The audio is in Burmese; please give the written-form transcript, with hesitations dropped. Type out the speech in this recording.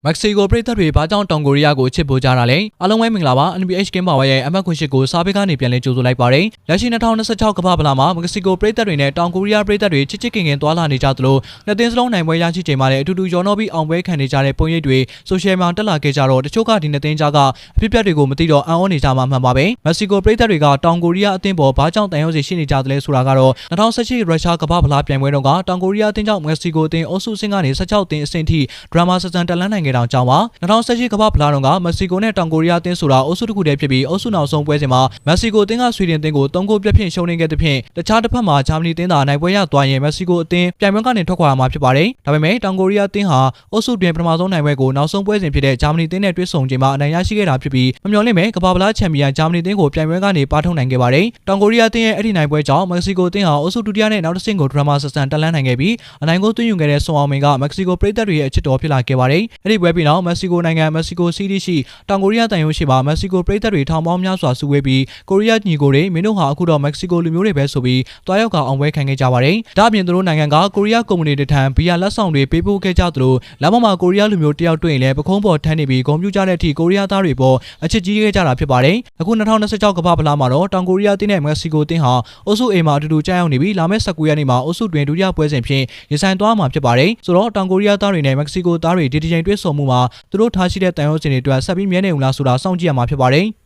မက္ကဆီကိုပြည်သက်တွေဘာကြောင့်တောင်ကိုရီးယားကိုချစ်ပိုးကြတာလဲအားလုံးပဲမင်္ဂလာပါ NBH Game Power ရဲ့အမှတ်ခွင့်ရှိကိုစားပေးကနေပြန်လည်ကြိုဆိုလိုက်ပါတယ်လက်ရှိ2026ကမ္ဘာဖလားမှာမက္ကဆီကိုပြည်သက်တွေနဲ့တောင်ကိုရီးယားပြည်သက်တွေချစ်ချစ်ခင်ခင်သွားလာနေကြသလိုနှစ်သင်းစလုံးနိုင်ပွဲရရှိချိန်မှာလည်းအတူတူရောနှောပြီးအောင်ပွဲခံနေကြတဲ့ပုံရိပ်တွေဆိုရှယ်မှာတက်လာခဲ့ကြတော့တချို့ကဒီနှစ်သင်းကြားကအဖြစ်အပျက်တွေကိုမသိတော့အံ့ဩနေကြမှာမှန်ပါပဲမက္ကဆီကိုပြည်သက်တွေကတောင်ကိုရီးယားအသင်းပေါ်ဘာကြောင့်တန်ရုံးစီရှိနေကြသလဲဆိုတာကတော့2018ရုရှားကမ္ဘာဖလားပြိုင်ပွဲတုန်းကတောင်ကိုရီးယားအသင်းကြောင့်မက္ကဆီကိုအသင်းအုပ်စုဆင့်ကနေ16သင်းအဆင့်ထိဒရာမာဆန်ဆန်တက်လှမ်းနိုင်ခဲ့တောင်ကြောင်းပါ2018ကမ္ဘာဖလားတုန်းကမက္ကဆီကိုနဲ့တောင်ကိုရီးယားအသင်းဆိုတာအုပ်စုတစ်ခုတည်းဖြစ်ပြီးအုပ်စုနောက်ဆုံးပွဲစဉ်မှာမက္ကဆီကိုအသင်းကဆွီဒင်အသင်းကို3ဂိုးပြတ်ဖြင့်ရှုံးနိမ့်ခဲ့တဲ့ဖြင့်တခြားတစ်ဖက်မှာဂျာမနီအသင်းသာနိုင်ပွဲရသွားရင်မက္ကဆီကိုအသင်းပြိုင်ပွဲကနေထွက်ခွာရမှာဖြစ်ပါတယ်ဒါပေမဲ့တောင်ကိုရီးယားအသင်းဟာအုပ်စုတွင်ပထမဆုံးနိုင်ပွဲကိုနောက်ဆုံးပွဲစဉ်ဖြစ်တဲ့ဂျာမနီအသင်းနဲ့တွေ့ဆုံချိန်မှာအနိုင်ရရှိခဲ့တာဖြစ်ပြီးမမျှော်လင့်မဲ့ကမ္ဘာဖလားချန်ပီယံဂျာမနီအသင်းကိုပြိုင်ပွဲကနေပါထုတ်နိုင်ခဲ့ပါတယ်တောင်ကိုရီးယားအသင်းရဲ့အဲ့ဒီနိုင်ပွဲကြောင့်မက္ကဆီကိုအသင်းဟာအုပ်စုဒုတိယနဲ့နောက်တစ်ဆင့်ကိုဒရာမာဆန်ဆန်တက်လှမ်းနိုင်ခဲ့ပြီးအနိုင်ကိုသွင်းယူခဲ့တဲ့ဆွန်အောင်မင်ကမက္ကဆီကိုပြည်သက်တွေရဲ့အချစ်တော်ဖြစ်လာခဲ့ပါတယ်အဲ့ဒီပွဲပြီးနောက်မက္ကဆီကိုနိုင်ငံမက္ကဆီကိုစီးတီးရှိတောင်ကိုရီးယားတန်ရုံးရှိမှာမက္ကဆီကိုပြည်သက်တွေထောင်ပေါင်းများစွာစုဝေးပြီးကိုရီးယားညီကိုတွေမင်းတို့ဟာအခုတော့မက္ကဆီကိုလူမျိုးတွေပဲဆိုပြီးတွားရောက်ကအောင်ပွဲခံခဲ့ကြပါတယ်ဒါအပြင်သူတို့နိုင်ငံကကိုရီးယားကုမ္ပဏီတွေထံဘီယာလက်ဆောင်တွေပေးပို့ခဲ့ကြသလိုလမ်းမမှာကိုရီးယားလူမျိုးတယောက်တွေ့ရင်လည်းပခုံးပေါ်ထမ်းနေပြီးဂုဏ်ပြုကြတဲ့အထိကိုရီးယားသားတွေပေါ်အချစ်ကြီးခဲ့ကြတာဖြစ်ပါတယ်အခု2026ကမ္ဘာဖလားမှာတော့တောင်ကိုရီးယားတင်းနဲ့မက္ကဆီကိုတင်းဟာအုပ်စု A မှာအတူတူကြားရောက်နေပြီးလာမယ့်19ရက်နေ့မှာအုပ်စုတွင်ဒုတိယပွဲစဉ်ဖြင့်ရင်ဆိုင်သွားမှာဖြစ်ပါတယ်ဆိုတော့တောင်ကိုရီးယားသားတွေနဲ့မက္ကဆီကိုသားတွေဒီတစ်ချိန်တွေ့ဆုံမှုမှာသူတို့ထားရှိတဲ့တန်ရုံးစင်တွေအတွက်ဆက်ပြီးမြဲနေဦးလားဆိုတာစောင့်ကြည့်ရမှာဖြစ်ပါတယ်